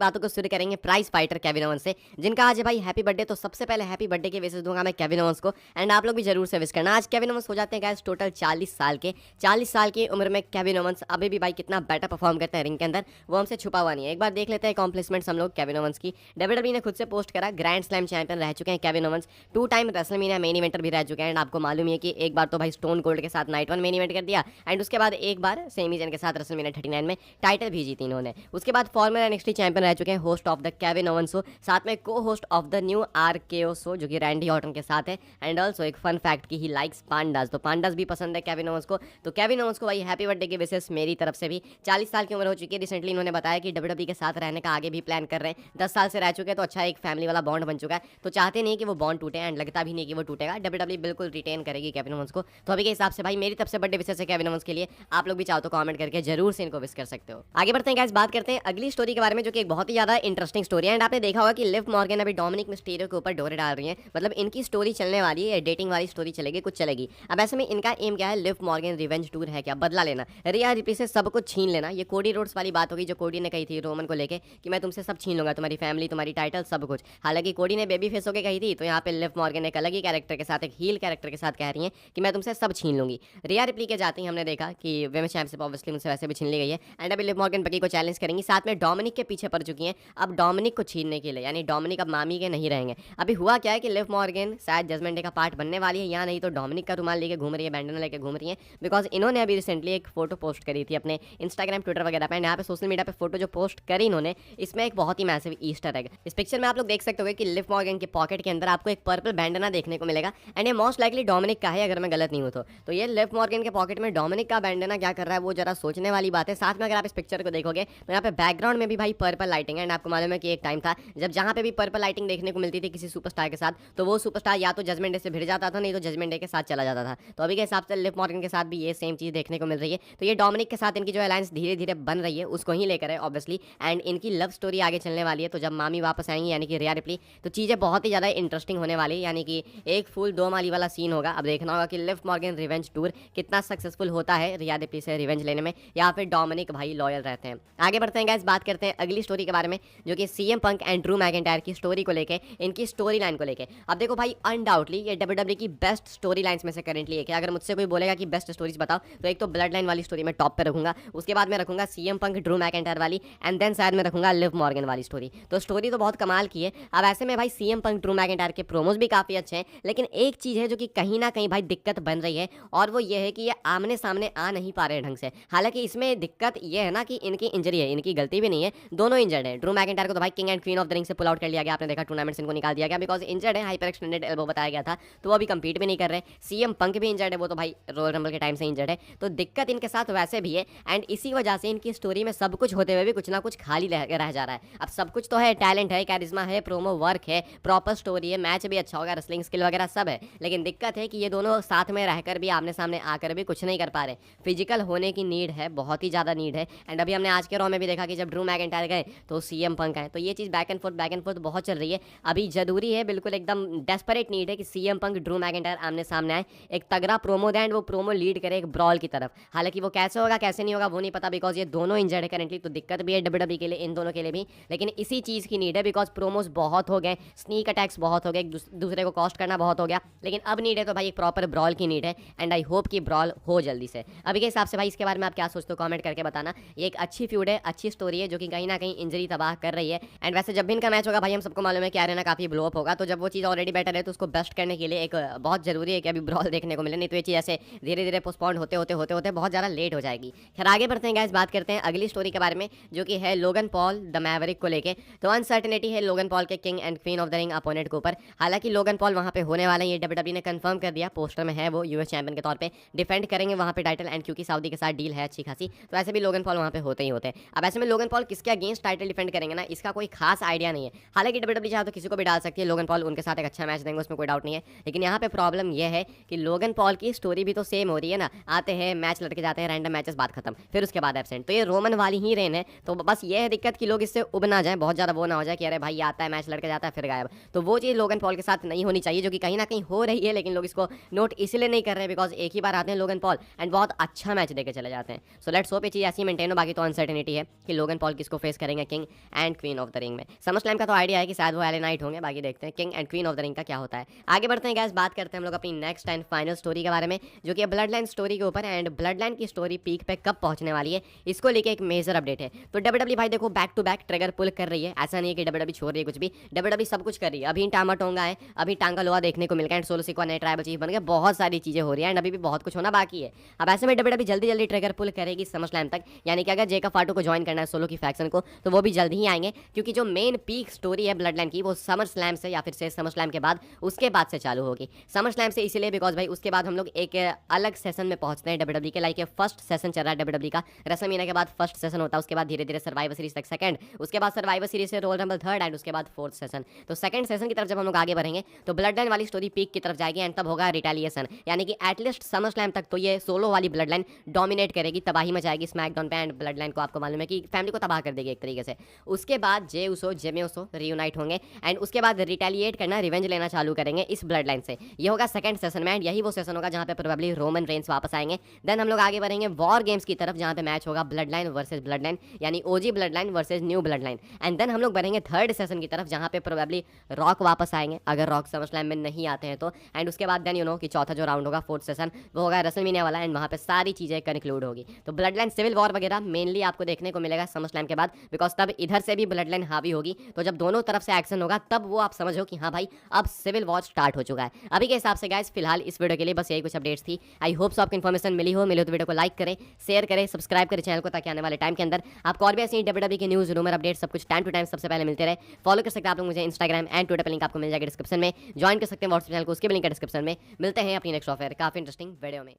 बातों को शुरू करेंगे प्राइस फाइटर केविन ओवेंस से, जिनका आज है भाई हैप्पी बर्थडे। तो सबसे पहले हैप्पी बर्थडे के विशेष दूंगा मैं केविन ओवेंस को, एंड आप लोग भी जरूर से विश करना। आज केविन ओवेंस हो जाते हैं गाइस टोटल 40 साल के। 40 साल की उम्र में केविन ओवेंस अभी भी भाई कितना बेटर परफॉर्म करते हैं रिंग के अंदर, वो हमसे छुपा हुआ नहीं है। एक बार देख लेते हैं अकॉम्प्लिशमेंट्स हम लोग केविन ओवेंस की। डब्ल्यूडब्ल्यूई ने खुद से पोस्ट करा, ग्रैंड स्लैम चैंपियन रह चुके हैं Kevin Owens, 2 time WrestleMania main Evander भी रह चुके हैं। एंड आपको मालूम है कि एक बार तो भाई स्टोन कोल्ड के साथ नाइट 1 मेन इवेंट कर दिया, एंड उसके बाद एक बार सेमी जन के साथ रेसलमेनिया 39 में टाइटल भी जीती इन्होंने। उसके बाद फॉर्मर एनएक्सटी चैंपियन रह चुके हैं, host of the Kevin Owens show, साथ में को host of the new RKO show जो कि रैंडी ऑर्टन के साथ है। एंड ऑल्सो एक फन फैक्ट की ही लाइक्स पांडास, तो पांडास भी पसंद है केविन ओवेंस को। तो केविन ओवेंस को भाई हैप्पी बर्थडे की विशेष मेरी तरफ से भी। 40 साल की उम्र हो चुकी है। रिसेंटली इन्होंने बताया कि डब्ल्यूडब्ल्यूई के साथ रहने का आगे भी प्लान कर रहे हैं। 10 साल से रह चुके हैं तो अच्छा एक फैमिली वाला बॉन्ड बन चुका है, तो चाहते नहीं कि वो बॉन्ड टूटे, एंड लगता भी नहीं कि वो टूटेगा। डब्ल्यूडब्ल्यूई बिल्कुल रिटेन करेगी केविन ओवेंस को। तो अभी के हिसाब से भाई मेरी तरफ से बर्थडे विशेष है केविन ओवेंस के लिए। आप लोग भी चाहो तो कमेंट करके जरूर से इनको विश कर सकते हो। आगे बढ़ते हैं गाइस, बात करते हैं अगली स्टोरी के बारे में, जो कि एक बहुत ही ज्यादा इंटरेस्टिंग स्टोरी है। एंड आपने देखा होगा कि लिव मॉर्गन अभी डोमिनिक मिस्टीरियो के ऊपर डोरे डाल रही है, मतलब इनकी स्टोरी चलने वाली है, डेटिंग वाली स्टोरी चलेगी, कुछ चलेगी। अब ऐसे में इनका एम क्या है, लिव मॉर्गन रिवेंज टूर है क्या, बदला लेना, रिया रिप्ली से सब कुछ छीन लेना। ये कोडी रोड्स वाली बात होगी जो कोडी ने कही थी रोमन को लेके कि मैं तुमसे सब छीन लूंगा, तुम्हारी फैमिली, तुम्हारी टाइटल, सब कुछ। हालांकि कोडी ने बेबी फेस होकर कही थी, तो यहाँ पे लिव मॉर्गन एक अलग ही कैरेक्टर के साथ, एक हील कैरेक्टर के साथ कह रही है कि मैं तुमसे सब छीन लूंगी। रिया रिप्ली के जाते ही हमने देखा कि वेमेन चैंपियनशिप ऑब्वियसली उनसे वैसे भी छीन ली गई है, एंड अभी लिव मॉर्गन बकी को चैलेंज करेंगी। साथ में डोमिनिक के पीछे पड़ चुकी हैं अब डोमिनिक को छीनने के लिए, यानी डोमिनिक अब मामी के नहीं रहेंगे। अभी हुआ क्या है कि लिव मॉर्गन शायद जजमेंट डे का पार्ट बनने वाली है, या नहीं तो डोमिनिक का रुमाल लेके घूम रही है, बैंडना लेके घूम रही है। बिकॉज इन्होंने अभी रिसेंटली एक फोटो पोस्ट करी थी अपने इंस्टाग्राम ट्विटर वगैरह पे, यहाँ पे सोशल मीडिया पे फोटो जो पोस्ट करी इन्होंने, इसमें एक बहुत ही मैसिव ईस्टर एग। इस पिक्चर में आप लोग देख सकते हो कि लिव मॉर्गन के पॉकेट के अंदर आपको एक पर्पल बैंडना देखने को मिलेगा, एंड ये मोस्ट लाइकली डोमिनिक का है अगर मैं गलत नहीं हूं तो ये लिव मॉर्गन के पॉकेट में डोमिनिक का बैंडना क्या कर रहा है वो जरा सोचने वाली बात है। साथ में अगर आप इस पिक्चर को देखोगे तो यहाँ पे बैकग्राउंड में भी भाई पर्पल लाइटिंग है, एंड आपको मालूम है कि एक टाइम था जब जहाँ पे भी पर्पल लाइटिंग देखने को मिलती थी किसी सुपरस्टार के साथ, तो वो सुपरस्टार या तो जजमेंट डे से भिड़ जाता था, नहीं तो जजमेंट डे के साथ चला जाता था। तो अभी के हिसाब से लिव मॉर्गन के साथ भी ये सेम चीज देखने को मिल रही है। तो ये डोमिनिक के साथ इनकी जो अलायंस धीरे धीरे बन रही है उसको ही लेकर है ऑब्वियसली, एंड इनकी लव स्टोरी आगे चलने वाली है। तो जब मामी वापस आएंगी यानी कि रिया रिप्ली, तो चीजें बहुत ही ज्यादा इंटरेस्टिंग होने वाली है, यानी कि एक फुल 2 माली वाला सीन होगा। अब देखना होगा कि लिव मॉर्गन रिवेंज टूर कितना सक्सेसफुल होता है रिया रिप्ली से रिवेंज लेने में, या फिर डोमिनिक भाई लॉयल रहते हैं। आगे बढ़ते हैं गाइस, बात करते हैं अगली स्टोरी के बारे में, जो कि CM Punk and Drew McIntyre की स्टोरी को लेके, इनकी स्टोरी लाइन को लेके। अब देखो भाई अनडाउटली ये डब्ल्यूडब्ल्यूई की बेस्ट स्टोरी लाइंस में से करेंटली एक है। अगर मुझसे कोई बोलेगा कि बेस्ट स्टोरीज बताओ, तो एक तो ब्लड लाइन वाली स्टोरी मैं टॉप पे रखूंगा, उसके बाद मैं रखूंगा सीएम पंक ड्रू मैकिंटायर वाली, एंड देन शायद मैं रखूंगा लिव मॉर्गन वाली स्टोरी। तो स्टोरी तो बहुत कमाल की है। अब ऐसे में भाई सीएम पंक ड्रू मैकिंटायर के प्रोमोज भी काफी अच्छे हैं, लेकिन एक चीज है जो कि कहीं ना कहीं भाई दिक्कत बन रही है, और वो ये है कि ये आमने सामने आ नहीं पा रहे ढंग से। हालांकि इसमें दिक्कत ये है ना कि इनकी इंजरी है, इनकी गलती भी नहीं है, दोनों इंजर्ड है। ड्रू मैकिंटायर को तो भाई king and queen of the ring से पुल आउट कर लिया गया, आपने देखा टूर्नामेंट से इनको निकाल दिया गया बिकॉज इंजर्ड है, हाइपर एक्सटेंडेड एल्बो बताया गया था, तो वो अभी कंपीट भी नहीं कर रहे। सीएम पंक भी इंजर्ड है, वो तो भाई रॉयल रंबल के टाइम से इंजर्ड है, तो दिक्कत इनके साथ वैसे भी है, एंड इसी वजह से इनकी स्टोरी में सब कुछ होते हुए भी कुछ ना कुछ खाली रह जा रहा है। अब सब कुछ तो है, टैलेंट है, कैरिज्मा है, प्रोमो वर्क है, प्रॉपर स्टोरी है, मैच भी अच्छा होगा, रेसलिंग स्किल वगैरह सब है, लेकिन दिक्कत है कि ये दोनों साथ में रहकर भी आमने सामने आकर भी कुछ नहीं कर पा रहे। फिजिकल होने की नीड है, बहुत ही ज्यादा नीड है। एंड अभी हमने आज के रॉ में भी देखा कि जब ड्रू मैकिंटायर गए तो सीएम पंक आए, तो ये चीज बैक एंड फोर्थ बहुत चल रही है। अभी जरूरी है, बिल्कुल एकदम डेस्परेट नीड है कि सीएम पंक ड्रू मैकिंटायर आमने सामने आए, एक तगड़ा प्रोमो दें, वो प्रोमो लीड करे एक ब्रॉल की तरफ। हालांकि वो कैसे होगा कैसे नहीं होगा वो नहीं पता, बिकॉज ये दोनों इंजर्ड है करेंटली, तो दिक्कत भी है डब्ल्यूडब्ल्यूई के लिए, इन दोनों के लिए भी। लेकिन इसी चीज की नीड है, बिकॉज प्रोमोज बहुत हो गए, स्नीक अटैक्स बहुत हो गए, दूसरे को कॉस्ट करना बहुत हो गया, लेकिन अब नीड है तो भाई एक प्रॉपर ब्रॉल की नीड है, एंड आई होप कि ब्रॉल हो जल्दी से। अभी के हिसाब से भाई इसके बारे में आप क्या सोचते हो कमेंट करके बताना। ये एक अच्छी फ्यूड है, अच्छी स्टोरी है, जो कि कहीं ना कहीं इंजरी तबाह कर रही है। एंड वैसे जब भी इनका मैच होगा भाई हम सबको मालूम है कि एरेना काफी ब्लो अप होगा, तो जब वो चीज ऑलरेडी बेटर है तो उसको बेस्ट करने के लिए एक बहुत जरूरी है कि अभी ब्रॉल देखने को मिले, नहीं तो ये चीज ऐसे धीरे धीरे पोस्टपोन्ड होते बहुत ज्यादा लेट हो जाएगी। खैर आगे बढ़ते हैं गाइस, बात करते हैं अगली स्टोरी के बारे में, जो कि है लोगन पॉल द मैवरिक को लेके। तो अनसर्टेनिटी है लोगन पॉल के king and queen of the ring opponent के ऊपर। हालांकि लोगन पॉल वहां पे होने वाले हैं, ये डब्ल्यूडब्ल्यूई ने कंफर्म कर दिया, पोस्टर में है, वो यूएस चैंपियन के तौर पे डिफेंड करेंगे वहां पे टाइटल, एंड क्योंकि सऊदी के साथ डील है अच्छी खासी, तो ऐसे भी लोगन पॉल वहां पे होते ही होते हैं। अब ऐसे में लोगन पॉल किसके अगेंस्ट टाइटल डिफेंड करेंगे ना, इसका कोई खास आइडिया नहीं है। हालांकि डब्ल्यूडब्ल्यूई चाहे तो किसी को भी डाल सकती है, लोगन पॉल उनके साथ एक अच्छा मैच देंगे, उसमें कोई डाउट नहीं है। लेकिन यहाँ पे प्रॉब्लम यह है कि लोगन पॉल की स्टोरी भी तो सेम हो रही है ना, आते हैं मैच लड़के जाते हैं, रैंडम मैचेस बात खत्म, फिर उसके बाद एब्सेंट, तो ये रोमन वाली ही रेन है। तो बस ये है दिक्कत कि लोग इससे उब ना जाए, बहुत ज्यादा वो ना हो जाए कि अरे भाई आता है मैच लड़के जाता है फिर गायब। तो वो चीज़ लोगन पॉल के साथ नहीं होनी चाहिए, जो कि कहीं ना कहीं हो रही है, लेकिन लोग इसको नोट इसलिए नहीं कर रहे हैं बिकॉज एक ही बार आते हैं लोगन पॉल एंड बहुत अच्छा मैच देके चले जाते हैं। सो लेट्स होप ये चीज़ ऐसी मेंटेन हो। बाकी तो अनसर्टेनिटी है कि लोगन पॉल किसको फेस करेंगे, king and queen of the ring में। समर स्लैम का तो आइडिया है कि शायद वो एले नाइट होंगे, बाकी देखते हैं king and queen of the ring का क्या होता है। आगे बढ़ते हैं गाइस, बात करते हैं हम लोग अपनी नेक्स्ट एंड फाइनल स्टोरी के बारे में, जो कि ब्लड लाइन स्टोरी के ऊपर। एंड ब्लड लाइन की स्टोरी पीक पे कब पहुंचने वाली है, इसको लेके एक मेजर अपडेट है। तो डब्ल्यूडब्ल्यू भाई देखो बैक टू बैक ट्रिगर पुल कर रही है, ऐसा नहीं है कि डब्ल्यूडब्ल्यू छोड़ रही है कुछ भी, डब्ल्यूडब्ल्यू सब कुछ कर रही है। अभी टामा टोंगा है, अभी टांगा लोआ देखने को मिल गया, एंड सोलो सिक्वा नए ट्राइबल चीफ बन गए, बहुत सारी चीजें हो रही है, एंड अभी भी बहुत कुछ होना बाकी है। अब ऐसे में डब्ल्यूडब्ल्यू जल्दी जल्दी ट्रिगर पुल करेगी समर स्लैम तक, यानी कि अगर जेका फाटो को ज्वाइन करना है सोलो की फैक्शन को, तो वो भी जल्दी ही आएंगे, क्योंकि जो मेन पीक स्टोरी है ब्लड लाइन की वो समर स्लैम से या फिर से समर स्लैम के बाद उसके बाद से चालू होगी। समर स्लैम से इसीलिए बिकॉज भाई उसके बाद हम लोग एक अलग सेशन में पहुंचते हैं डब्ल्यूडब्ल्यू के, लाइक फर्स्ट सेशन चल रहा है डब्ल्यूडब्ल्यू का, रेसलमेनिया के बाद फर्स्ट सेशन होता है, उसके बाद धीरे धीरे सर्वाइवर सीरीज तक सेकंड, उसके बाद सर्वाइवर सीरीज से रोयल रंबल थर्ड, एंड उसके बाद फोर्थ सेशन। तो सेकंड सेशन की तरफ जब हम लोग आगे बढ़ेंगे तो ब्लड लाइन वाली स्टोरी पीक की तरफ जाएगी, एंड तब होगा रिटेलिएशन, यानी कि एटलीस्ट समर स्लैम तक तो ये सोलो वाली ब्लड लाइन डोमिनेट करेगी, तबाही मचाएगी स्मैकडाउन पे, एंड ब्लड लाइन को आपको मालूम है कि फैमिली को तबाह कर देगी एक तरीके से। उसके बाद जे उसो जेमे उसो रियूनाइट होंगे, एंड उसके बाद रिटेलिएट करना, रिवेंज लेना चालू करेंगे इस ब्लड लाइन से। ये होगा सेकंड सेशन में, एंड यही वो सेशन होगा जहां पे प्रोबेबली रोमन रेंस वापस आएंगे। देन हम लोग आगे बढ़ेंगे वॉर गेम्स की तरफ, जहां पे मैच होगा bloodline versus bloodline, यानी OG bloodline versus new bloodline. And then हम लोग बढ़ेंगे थर्ड सेशन की तरफ, जहां पे प्रोबेबली रॉक वापस आएंगे, अगर रॉक समर स्लैम में नहीं आते हैं तो। एंड उसके बाद देन यू नो कि चौथा जो राउंड होगा फोर्थ सेशन, वो होगा रेसलमेनिया वाला, एंड वहां पे सारी चीजें कंक्लूड होगी। तो ब्लड लाइन सिविल वॉर वगैरह मेनली आपको देखने को मिलेगा समर स्लैम के बाद, बिकॉज तब इधर से भी ब्लड लाइन हावी होगी, तो जब दोनों तरफ से एक्शन होगा तब वो आप समझो कि हाँ भाई अब सिविल वॉर स्टार्ट हो चुका है। अभी के हिसाब से गाइस फिलहाल इस वीडियो के लिए बस यही कुछ अपडेट्स थी। आई होप सो आपको इन्फॉर्मेशन मिली हो तो वीडियो को लाइक करें, शेयर करें, सब्सक्राइब करें चैनल को, ताकि आने वाले टाइम के अंदर आपको और भी ऐसी डब्ल्यूडब्ल्यू की न्यूज़, रूमर, अपडेट सब कुछ टाइम टू टाइम सबसे पहले मिलते रहे। फॉलो कर सकते हैं आप लोग मुझे इंस्टाग्राम एंड ट्विटर पर, लिंक आपको मिल जाएगा डिस्क्रिप्शन में। ज्वाइन कर सकते हैं व्हाट्सएप चैनल को, उसके भी लिंक है डिस्क्रिप्शन में। मिलते हैं अपनी नेक्स्ट ऑफर काफी इंटरेस्टिंग वीडियो में।